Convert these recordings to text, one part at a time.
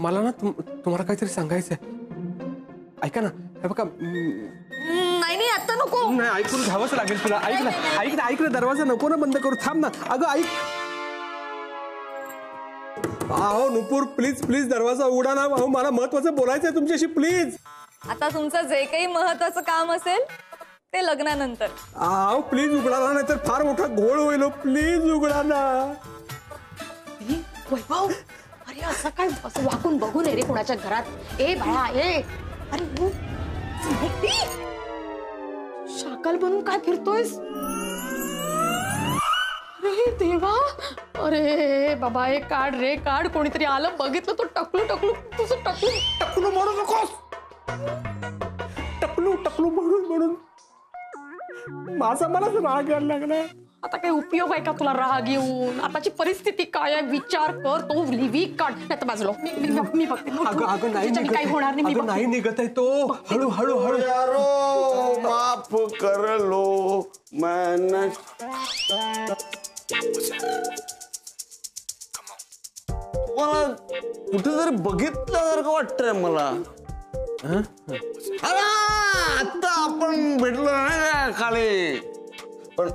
मला ना तुम्हाला काहीतरी सांगायचंय. ऐका ना, हे बघा. नाही आता नको. नाही, ऐकून घ्यावंच लागेल तुला. ऐक ना, दरवाजा नको ना बंद करू. थांब ना. अगं ऐक. अहो नुपूर, प्लीज दरवाजा उघडा ना. अहो मला महत्वाचं बोलायचंय तुमच्याशी, प्लीज. आता तुमचं जे काही महत्वाचं काम असेल ते लग्नानंतर. अहो प्लीज उघडा ना, नाहीतर फार मोठा घोळ होईल. प्लीज उघडा ना. वैभव, अरे असं काय असं वाकून बघून रे कोणाच्या घरात. ए बाळा ए. अरे शाकाल बनून काय फिरतोयस? अरे देवा. अरे बाबा एक काढ रे काढ. कोणीतरी आलं बघितलं तो टकलू तुझं टकलू म्हणू नकोस. टकलू म्हणून माझा मलाच राग यायला लागला. आता काही उपयोग आहे का तुला राग येऊन? आताची परिस्थिती काय आहे विचार कर. तो लिव्ही काढ नाही तर बाजूला मी बघते. अगं नाही, काही होणार नाही. नाही निघत आहे तो. हळू यारो माफ कर लो मैंने. मला कुठेतरी बघितल्यासारखं वाटतंय मला. आता आपण भेटलो ना खाली. पण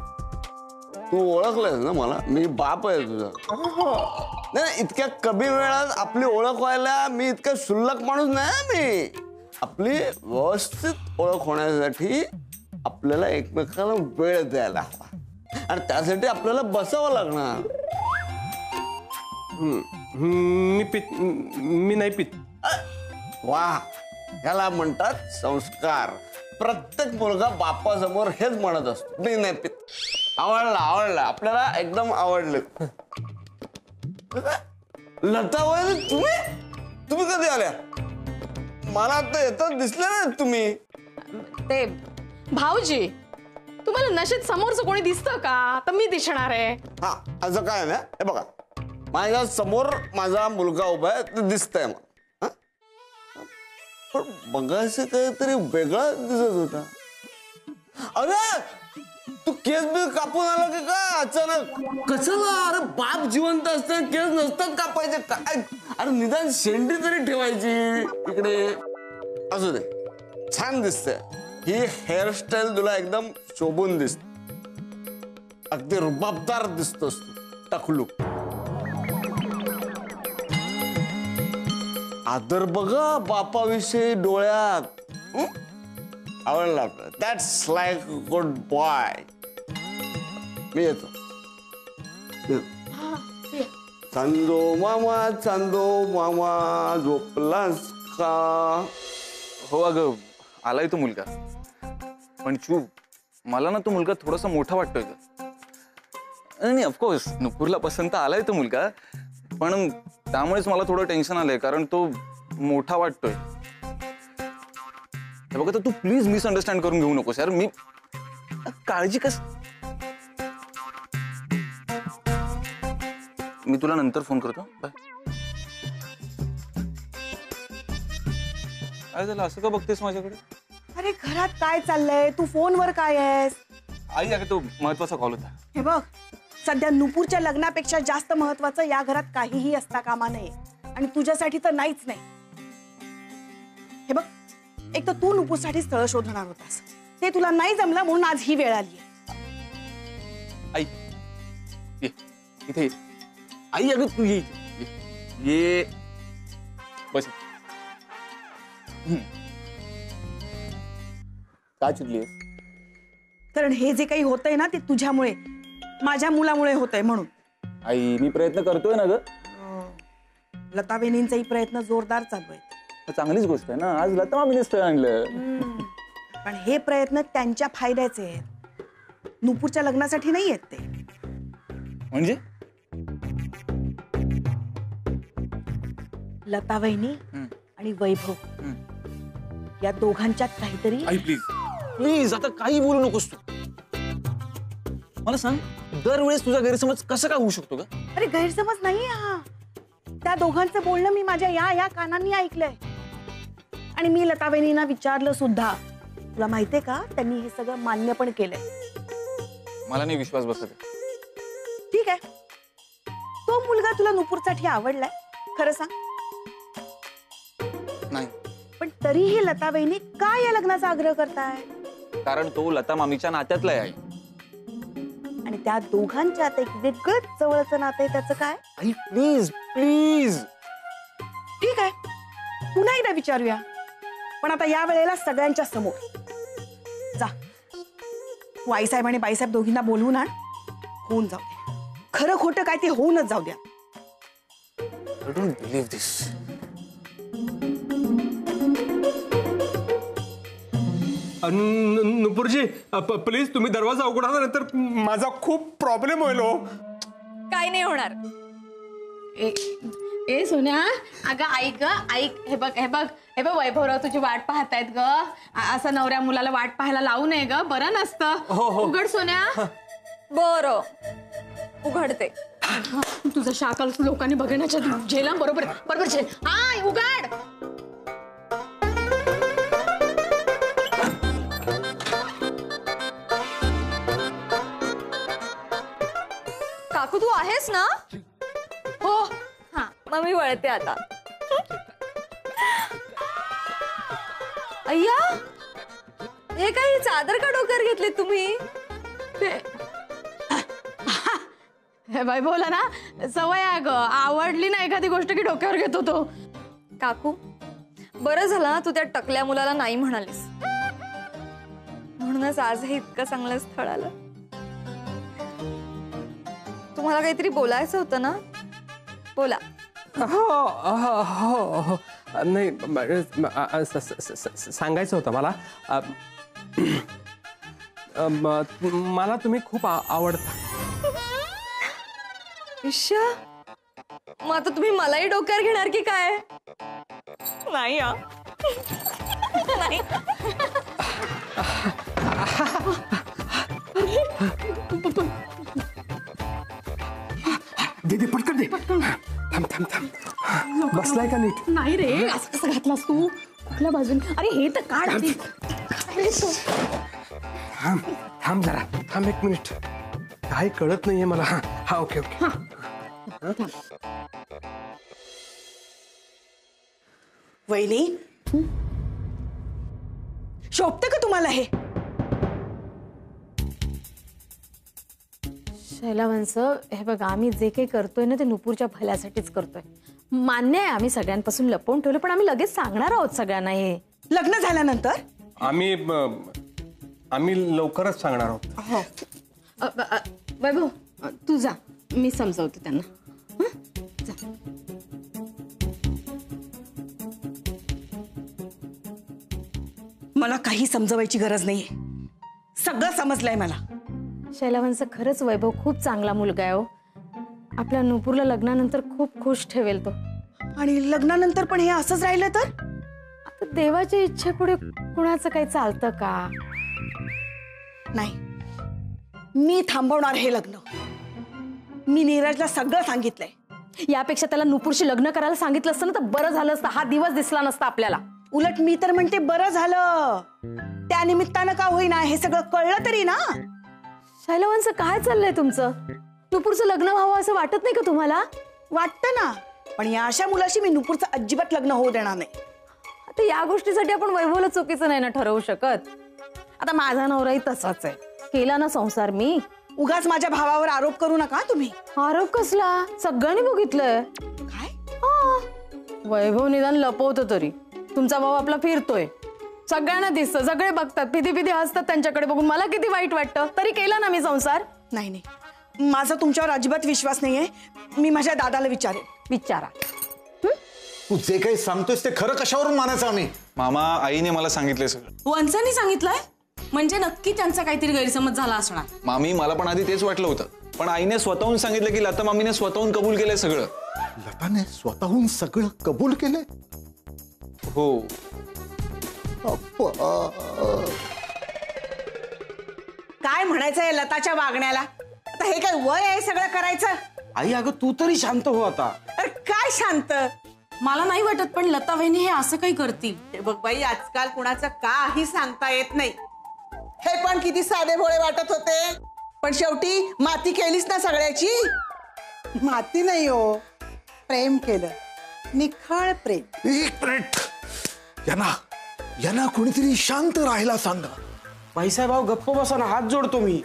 तू ओळखलंस ना मला. मी बाप आहे तुझा. नाही इतक्या कमी वेळात आपली ओळख व्हायला मी इतका शुल्लक माणूस नाही. मी आपली व्यवस्थित ओळख होण्यासाठी आपल्याला एकमेकाला वेळ द्यायला हवा आणि त्यासाठी आपल्याला बसावं लागणार. मी नाही पित. वा, ह्याला म्हणतात संस्कार. प्रत्येक मुलगा बापासमोर हेच म्हणत असतो, मी नाही पित. आवडला आपल्याला, एकदम आवडलं. लता वहिनी तुम्ही कधी आल्या? मला आता येतात दिसले ना तुम्ही. ते भाऊजी तुम्हाला नशेत समोरचं कोणी दिसतं का? तर मी दिसणार आहे. हा असं काय ना. हे बघा माझ्या समोर माझा मुलगा उभा आहे, ते दिसतंय मला. पण बघायचं काहीतरी वेगळा दिसत होता. अरे तू केस बिस कापून आला की काय अचानक? कशाला? अरे बाप जिवंत असताना केस नसतात कापायचे काय? अरे निदान शेंडी तरी ठेवायची इकडे. असू दे, छान दिसतंय. ही हेअरस्टाईल तुला एकदम शोभून दिसते. अगदी रुबाबदार दिसतोस तू. टकलू. आदर बघा बापाविषयी डोळ्यात. आवडला आपलं. That's like good boy. मी येतो. चांदो मामा झोपलास का? हो अगं आलाय तो मुलगा. पण चू मला ना तो मुलगा थोडासा मोठा वाटतोय का? नाही ऑफकोर्स नुपूरला पसंत आलाय तो मुलगा, पण त्यामुळेच मला थोडं टेन्शन आलंय कारण तो मोठा वाटतोय. बघा तर तू प्लीज मिसअंडरस्टँड करून घेऊ नकोस यार. मी काळजी कस. मी तुला नंतर फोन करतो. बाय. काय झालं असं का बघतेस माझ्याकडे? अरे घरात काय चाललंय? तू फोनवर काय आहेस? आई अगं तो महत्वाचा कॉल होता. हे बघ, सध्या नुपूरच्या लग्नापेक्षा जास्त महत्वाचं या घरात काहीही असता कामा नये. आणि तुझ्यासाठी तर नाहीच नाही. हे बघ, एक तर तू नुपूरसाठी स्थळ शोधणार होतास, ते तुला नाही जमलं म्हणून आज ही वेळ आली. आई ये इथे ये. आई अगं तू ये ये बस. का चिडलीस? कारण हे जे काही होतंय ना ते तुझ्यामुळे, माझ्या मुलामुळे होतंय म्हणून. आई मी प्रयत्न करतोय ना ग. लता वहिनींचाही प्रयत्न जोरदार चालू आहे. चांगलीच गोष्ट आहे ना. आज लता मामीने स्थळ आणलं. पण हे प्रयत्न त्यांच्या फायद्याचे आहेत, नुपूरच्या लग्नासाठी नाही आहेत ते. म्हणजे लता वहिनी आणि वैभव या दोघांच्यात काहीतरी. आई प्लीज प्लीज आता काही बोलू नकोस तू. मला सांग दरवेळेस तुझा गैरसमज कसं काय होऊ शकतो का? अरे गैरसमज नाही हा. त्या दोघांचं बोलणं मी माझ्या या कानांनी ऐकलंय. आणि मी लता वहिनींना विचारलं सुद्धा. तुला माहितीये का, त्यांनी हे सगळं मान्य पण केलंय. मला नाही विश्वास बसत. ठीक आहे, तो मुलगा तुला नुपूरसाठी आवडलाय खरं सांग? नाही, पण तरीही लता वहिनी का या लग्नाचा आग्रह करताय? कारण तो लता मामीच्या नात्यातला आहे. आणि त्या दोघांच्यात एक वेगळंच जवळचं नातं आहे, त्याचं काय? आई प्लीज प्लीज. ठीक आहे, पुन्हा एकदा विचारूया, पण आता या वेळेला सगळ्यांच्या समोर. जा, तू आईसाहेब आणि बाईसाहेब दोघींना बोलवून आण. होऊन जाऊ दे, खरं खोटं काय ते होऊनच जाऊ द्या. I don't believe this. Nupurji please तुम्ही दरवाजा उघडा ना, नंतर माझा खूप प्रॉब्लेम होईल हो. काय नाही होणार. ए सोन्या, अगं ऐक ग, ऐक. हे बघ हे बघ हे बघ, वैभवराव तुझी वाट पाहतायत ग. असं नवऱ्या मुलाला वाट पाहायला लावू नये ग, बरं नसतं. उघड सोन्या. बरं, उघडते. तुझं शाकल लोकांनी बघण्याच्या झेला बरोबर बरोबर झेल. हा उघड. काकू तू आहेस ना? हो. हा, मग मी वळते आता. अय्या, हे काही चादर का डोक्यावर घेतली तुम्ही? हे बाई बोला ना, सवय आहे ग. आवडली ना एखादी गोष्ट की डोक्यावर घेतो तो. काकू, बरं झालं ना तू त्या टकल्या मुलाला नाही म्हणालीस. म्हणूनच आज हे इतकं चांगलं स्थळ आलं. तुम्हाला काहीतरी बोलायचं होतं ना, बोला. हो नाही, सांगायचं होतं मला. मला तुम्ही खूप आवडता. ईशा, मग आता तुम्ही मलाही डोक्यावर घेणार की काय? नाही हा. नाही. दे पटकन दे. थांब थांब थांब. बसलाय का नीट? नाही रे, असं कसं घातलास तू? कुठल्या बाजूने? अरे हे तर काढ आधी. थांब थांब जरा, थांब 1 मिनिट. काही कळत नाहीये मला. हा ओके ओके. वहिनी, शोभतं का तुम्हाला हे? शैलावंश, हे बघा, आम्ही जे काही करतोय ना ते नुपूरच्या भल्यासाठीच करतोय. मान्य आहे आम्ही सगळ्यांपासून लपवून ठेवलं, पण आम्ही लगेच सांगणार आहोत सगळ्यांना हे. लग्न झाल्यानंतर? आम्ही लवकरच सांगणार आहोत. वैभव, तू जा, मी समजावते त्यांना. जा. मला काही समजवायची गरज नाहीये, सगळं समजलंय मला. शैलावंश, खरंच वैभव खूप चांगला मुलगा आहे हो. आपल्या नुपूरला लग्नानंतर खूप खुश ठेवेल तो. आणि लग्नानंतर पण हे असंच राहिलं तर? आता देवाच्या इच्छेपुढे कुणाचं काही चालतं का? नाही, मी थांबवणार हे लग्न. मी नीरजला सगळं सांगितलंय. यापेक्षा त्याला नुपूरशी लग्न करायला सांगितलं असतं ना तर बरं झालं असतं. हा दिवस दिसला नसता आपल्याला. उलट मी तर म्हणते बरं झालं. त्या निमित्तानं का होईना हे सगळं कळलं तरी ना. शैलावंश, काय चाललंय तुमचं? नुपूरचं लग्न व्हावं असं वाटत नाही का तुम्हाला? वाटतं ना, पण या अशा मुलाशी मी नुपूरचं अजिबात लग्न होऊ देणार नाही. आता या गोष्टीसाठी आपण वैभवला चुकीचं नाही ना ठरवू शकत. आता माझा नवराही तसाच आहे. केला ना संसार मी. उगाच माझ्या भावावर आरोप करू नका तुम्ही. आरोप कसला? सगळ्यांनी बघितलंय. काय? वैभव निदान लपवतो तरी. तुमचा भाऊ आपला फिरतोय, सगळ्यांना दिसतं, सगळे बघतात, पिधी पिधी हसतात त्यांच्याकडे बघून. मला किती वाईट वाटतं, तरी केला ना मी संसार. नाही नाही, माझा तुमच्यावर अजिबात विश्वास नाहीये. मी माझ्या दादाला विचारेन. विचारा. तू जे काही सांगतोयस ते खरं कशावरून मानायचं आम्ही? मामा, आईने मला सांगितलंय सगळं. वंचानी सांगितलंय म्हणजे नक्की त्यांचा काहीतरी गैरसमज झाला असणार. मामी, मला पण आधी तेच वाटलं होतं, पण आईने स्वतःहून सांगितलं की लता मामीने स्वतःहून कबूल केलंय सगळं. लताने स्वतःहून सगळं कबूल केलंय? हो. काय म्हणायचंय लताच्या वागण्याला? आता हे काय वय आहे सगळं करायचं? आई अगं तू तरी शांत हो आता. अरे काय शांत? मला नाही वाटत, पण लता वहिनी हे असं काही करतील. हे बघ बाई, आजकाल कुणाचं काही सांगता येत नाही. हे पण किती साधे भोळे वाटत होते, पण शेवटी माती केलीच ना सगळ्याची. माती नाही हो, प्रेम केलं. निखळ प्रेम. एक मिनिट, यांना यांना कोणीतरी शांत राहायला सांगा. भाईसाहेब भाऊ गप्प बसा ना, हात जोडतो मी.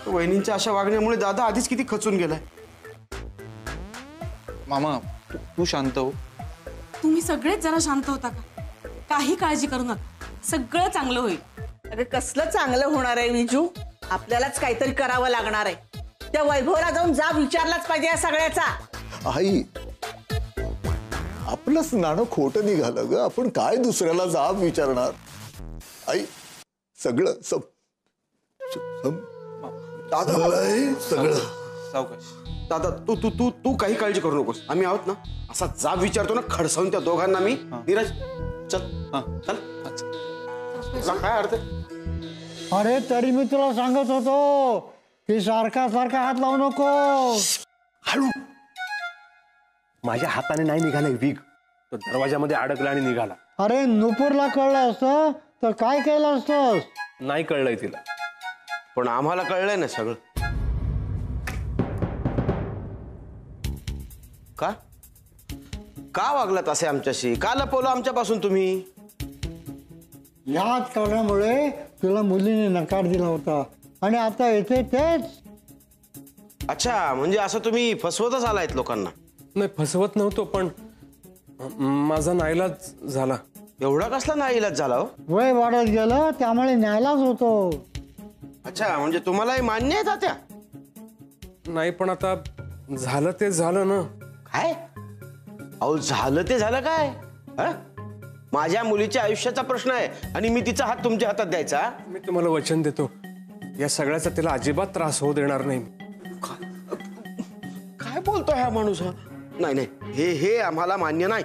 वहिनींच्या अशा वागण्यामुळे दादा आधीच किती खचून गेलाय. मामा तू शांत हो. तुम्ही सगळेच जरा शांत होता का? काही काळजी करू नका, सगळं चांगलं होईल. अरे कसलं चांगलं होणार आहे विजू? आपल्यालाच काहीतरी करावं लागणार आहे. त्या वैभवला जाऊन जाब विचारलाच पाहिजे या सगळ्याचा. आई, आपलंच नाणं खोटं निघालं ग. आपण काय दुसऱ्याला जाब विचारणार? आई, सगळं सगळं सावकाश. दादा तू तू तू तू काही काळजी करू नकोस, आम्ही आहोत ना. असा जाब विचारतो ना, खडसावून त्या दोघांना मी. नीरज चल चल. तुला काय अर्थ आहे? अरे तरी मी तुला सांगत होतो की सारखा सारखा हात लावू नको. हळू. माझ्या हाताने नाही निघालाय वीग, तो दरवाजामध्ये अडकला आणि निघाला. अरे नुपूरला कळलं असतं तर काय केलं असतंस? नाही कळलंय तिला. पण आम्हाला कळलंय ना सगळं. का का वागलात असे आमच्याशी? का लपवलं आमच्यापासून तुम्ही? याच कारणामुळे तुला मुलीने नकार दिला होता आणि आता येते तेच. अच्छा, म्हणजे असं तुम्ही फसवतच आलायत लोकांना. नाही, फसवत नव्हतो, पण माझा नाईलाज झाला. एवढा कसला नाईलाज झाला हो? वय वाढत गेलं त्यामुळे न्यायलाच होतो. अच्छा, म्हणजे तुम्हालाही मान्य आहे तात्या? नाही, पण आता झालं ते झालं ना. काय? अहो झालं ते झालं काय? हा? माझ्या मुलीच्या आयुष्याचा प्रश्न आहे आणि मी तिचा हात तुमच्या हातात द्यायचा? मी तुम्हाला वचन देतो, या सगळ्याचा तिला अजिबात त्रास होऊ देणार नाही. काय बोलतो हा माणूस? हा नाही नाही, हे हे आम्हाला मान्य नाही.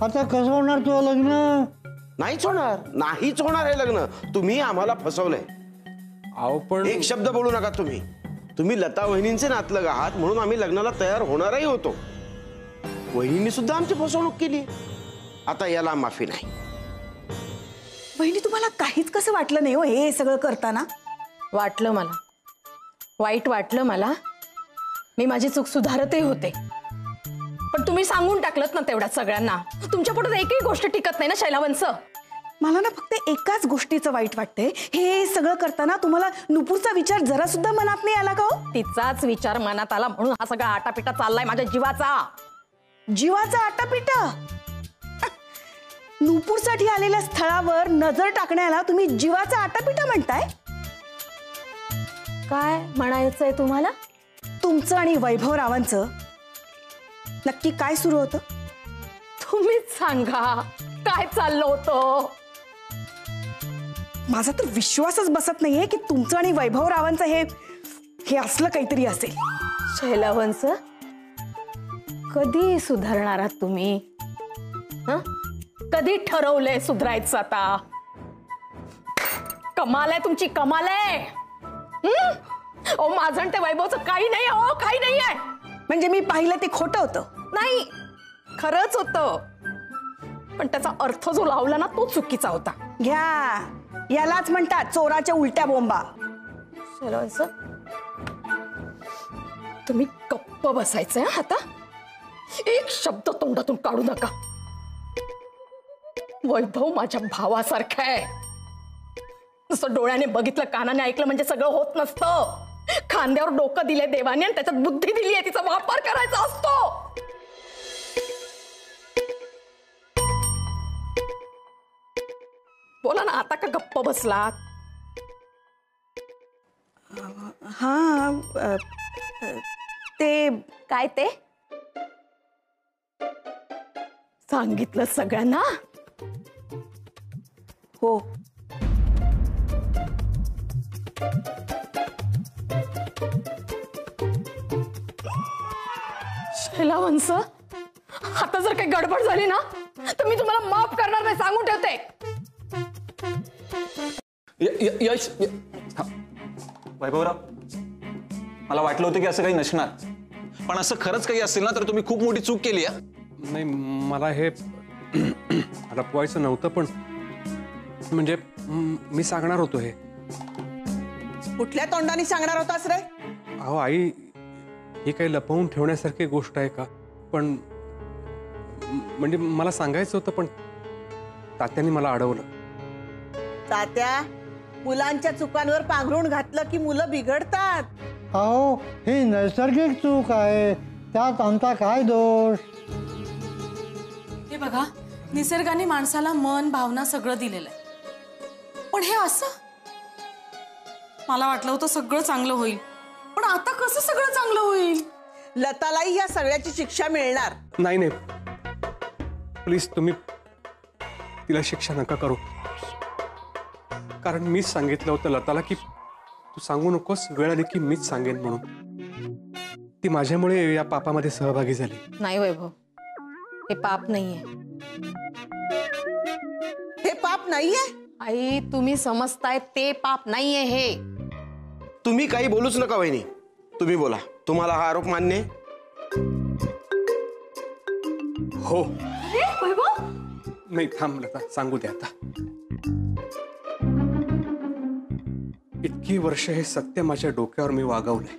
आता कसं होणार तुझं लग्न? नाहीच होणार, नाहीच होणार हे लग्न. तुम्ही आम्हाला फसवलंय. अहो पण एक शब्द बोलू नका तुम्ही. तुम्ही लता वहिनींचे नातलग आहात म्हणून आम्ही लग्नाला तयार होणारही होतो. वहिनींनी सुद्धा आमची फसवणूक केली. आता याला माफी नाही. बहिणी, तुम्हाला काहीच कसं वाटलं नाही हो हे सगळं करताना? वाटलं मला, वाईट वाटलं मला. मी माझी चूक सुधारतही होते, पण तुम्ही सांगून टाकलत ना तेवढ्यात सगळ्यांना. तुमच्या पोटात एकही गोष्ट टिकत नाही ना शैलावंश. मला ना फक्त एकाच गोष्टीचं वाईट वाटतंय, हे सगळं करताना तुम्हाला नुपूरचा विचार जरा सुद्धा मनात नाही आला का हो? तिचाच विचार मनात आला म्हणून हा सगळा आटापिटा चाललाय माझ्या जीवाचा. जीवाचा आटापिटा? नुपूरसाठी आलेल्या स्थळावर नजर टाकण्याला तुम्ही जीवाचा आटापिटा म्हणताय? काय म्हणायचंय तुम्हाला? तुमचं आणि वैभवरावांचं नक्की काय सुरू होतं? तुम्हीच सांगा, काय चाललं होतं? माझा तर विश्वासच बसत नाहीये की तुमचं आणि वैभवरावांचं हे असलं काहीतरी असेल. शैलावंश, कधी सुधारणार आहात तुम्ही? हं? कधी ठरवलंय सुधारायचं? आता कमाल आहे तुमची, कमाल आहे. ओ माझं आणि ते वैभवचं काही नाही हो, काही नाही आहे. म्हणजे मी पाहिलं ते खोटं होतं? नाही, खरंच होतं, पण त्याचा अर्थ जो लावला ना तो चुकीचा होता. घ्या, यालाच म्हणतात चोराच्या उलट्या बोंबा. शैलावंश, तुम्ही गप्प बसायचंय आता. एक शब्द तोंडातून काढू नका. वैभव माझ्या भावासारखा आहे. नुसतं डोळ्याने बघितलं, कानाने ऐकलं म्हणजे सगळं होत नसतं. खांद्यावर डोकं दिले देवाने आणि त्याच्यात बुद्धी दिली आहे, तिचा वापर करायचा असतो. बोला ना, आता का गप्प बसलात? हा, ते काय ते सांगितलं सगळ्यांना? हो. शैलावंश, आता जर काही गडबड झाली ना तर मी तुम्हाला माफ करणार नाही, सांगून ठेवते. यश, वैभवराव, मला वाटलं होतं की असं काही नसणार, पण असं खरंच काही असेल ना तर तुम्ही खूप मोठी चूक केली आहे. नाही, मला हे लपवायचं नव्हतं, पण म्हणजे मी सांगणार होतो हे. कुठल्या तोंडाने सांगणार होतास रे? अहो आई, ही काही लपवून ठेवण्यासारखी गोष्ट आहे का? पण म्हणजे मला सांगायचं होतं, पण तात्यांनी मला अडवलं. तात्या, मुलांच्या चुकांवर पांघरून घातलं की मुलं बिघडतात. अहो, ही नैसर्गिक चूक आहे, त्यात आमचा काय दोष? हे बघा, निसर्गाने माणसाला मन भावना सगळं दिलेलं आहे, पण हे असं मला वाटलं होतं सगळं चांगलं होईल, पण आता कसं सगळं चांगलं होईल? लतालाही या सगळ्याची शिक्षा मिळणार. नाही नाही, प्लीज तुम्ही तिला शिक्षा नका करू. कारण मीच सांगितलं होतं लताला की तू सांगू नकोस, वेळ आली की मीच सांगेन म्हणून. ती माझ्यामुळे या पापामध्ये सहभागी झाली. नाही वैभव, हे पाप नाहीये. हे पाप नाहीये? आई, तुम्ही समजताय ते पाप नाहीये हे. तुम्ही काही बोलूच नका वहिनी, तुम्ही बोला. तुम्हाला हा आरोप मान्य आहे? हो. नाही थांब लता, सांगू दे आता. इतकी वर्ष हे सत्य माझ्या डोक्यावर मी वागवलंय.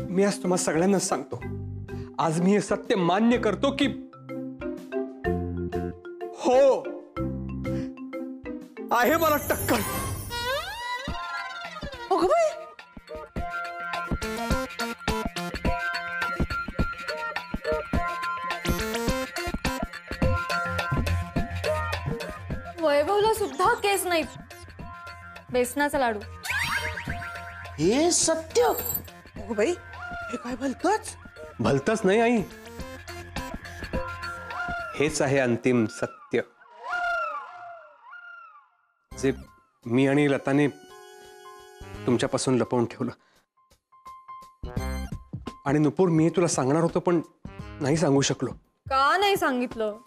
मी आज तुम्हा सगळ्यांना सांगतो, आज मी हे सत्य मान्य करतो की हो, आहे मला टक्कल. वैभवला सुद्धा केस नाहीत. बेसनाचा लाडू. हे सत्य? अगं बाई, हे काय भलतंच? भलतंच नाही आई, हेच आहे अंतिम सत्य, जे मी आणि लताने तुमच्यापासून लपवून ठेवलं. आणि नुपूर, मी तुला सांगणार होतो पण नाही सांगू शकलो. का नाही सांगितलं?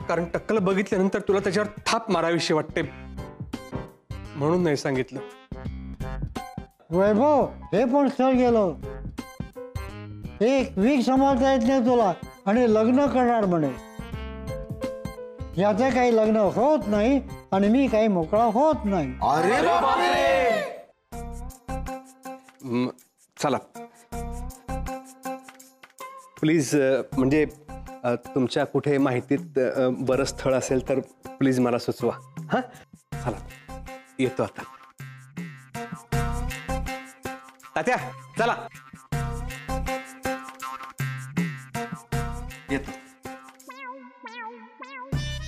कारण टक्कल बघितल्यानंतर तुला त्याच्यावर थाप मारावीशी वाटते म्हणून नाही सांगितलं. वैभव, हे पण स्थळ गेलं. एक वीक सांभाळता येत नाही तुला आणि लग्न करणार म्हणे. याचं काही लग्न होत नाही आणि मी काही मोकळा होत नाही. अरे बापरे! चला प्लीज, म्हणजे तुमच्या कुठे माहितीत बरं स्थळ असेल तर प्लीज मला सुचवा. हा, चला येतो आता. तात्या चला, येतो.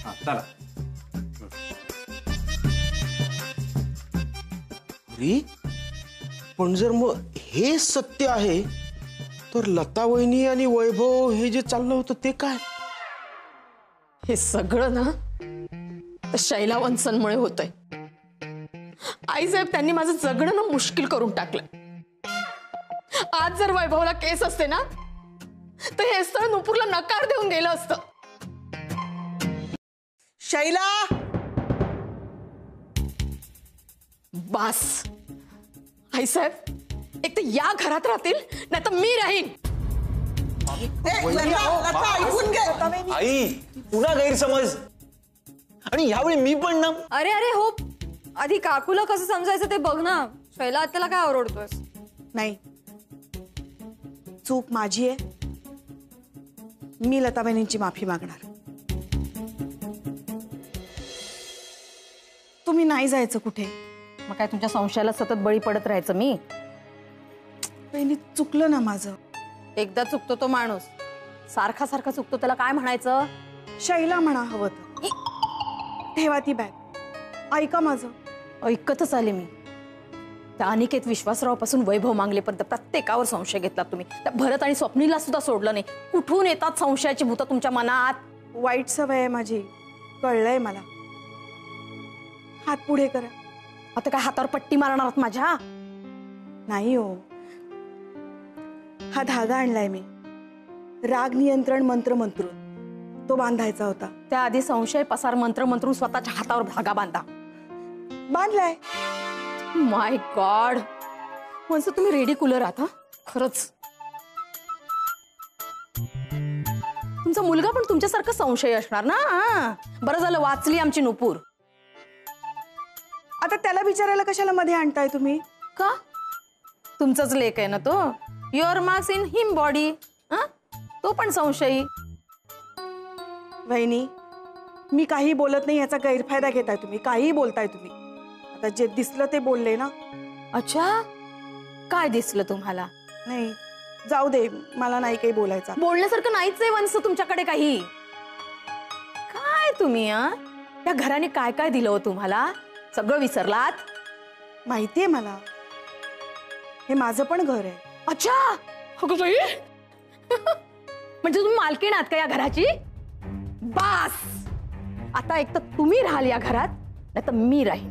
हा चला. अरे, पण जर मग हे सत्य आहे तर लता वहिनी आणि वैभव हे जे चाललं होतं ते काय? हे सगळं ना शैला वंसनमुळे होतंय. आईसाहेब, त्यांनी माझं जगणं ना मुश्किल करून टाकलं. आज जर वैभवला केस असते ना तर हे स्थळ नुपूरला नकार देऊन गेलं असतं. शैला, बास. आईसाहेब, एक तर या घरात राहतील नाही तर मी राहीन. लता, ऐकून घे. आई, पुन्हा गैरसमज. आणि यावेळी मी पण ना. अरे अरे हो, आधी काकूला कसं समजायचं ते बघ ना. शैला त्याला काय ओरडतोस? नाही, चूक माझी आहे. मी लता बहिणींची माफी मागणार. तुम्ही नाही जायचं कुठे. मग काय तुमच्या संशयाला सतत बळी पडत राहायचं मी? बहिणी, चुकलं ना माझं. एकदा चुकतो तो माणूस, सारखा सारखा चुकतो, त्याला काय म्हणायचं? शैला म्हणा हवं तर. ठेवा ती बॅग, ऐका माझं. ऐकतच आले मी. त्या अनिकेत विश्वासरावापासून वैभव मांगलेपर्यंत प्रत्येकावर संशय घेतला तुम्ही. त्या भरत आणि स्वप्नीला सुद्धा सोडलं नाही. कुठून येतात संशयाची भूत तुमच्या मनात? वाईट सवय आहे माझी, कळलंय मला. हात पुढे करा. आता काय हातावर पट्टी मारणार आहात माझ्या? नाही हो, हा धागा आणलाय मी. राग नियंत्रण मंत्र मंत्रून तो बांधायचा होता. त्याआधी संशय पसार मंत्र मंत्रून स्वतःच्या हातावर धागा बांधा. बांधलाय. माय गॉड, म्हणजे तुम्ही रेडी कूलर आहात. खरंच तुमचा मुलगा पण तुमच्यासारखा संशय असणार ना. बरं झालं वाचली आमची नुपूर. आता त्याला विचारायला कशाला मध्ये आणताय तुम्ही? का? तुमचाच लेक आहे ना तो. Your marks in him body. तो पण संशयी. वहिनी, मी काही बोलत नाही याचा गैरफायदा घेताय तुम्ही. काहीही बोलताय तुम्ही. आता जे दिसलं ते बोलले ना. अच्छा, काय दिसलं तुम्हाला? नाही, जाऊ दे, मला नाही काही बोलायचं. बोलण्यासारखं नाहीच आहे वंस तुमच्याकडे काही. काय तुम्ही त्या घराने काय काय दिलं हो तुम्हाला? सगळं विसरलात? माहितीये मला, हे माझं पण घर आहे. अच्छा, अगं बाई. म्हणजे तुम्ही मालकीण आहात का या घराची? बास, आता एक तर तुम्ही राहाल या घरात, नाही तर मी राहीन.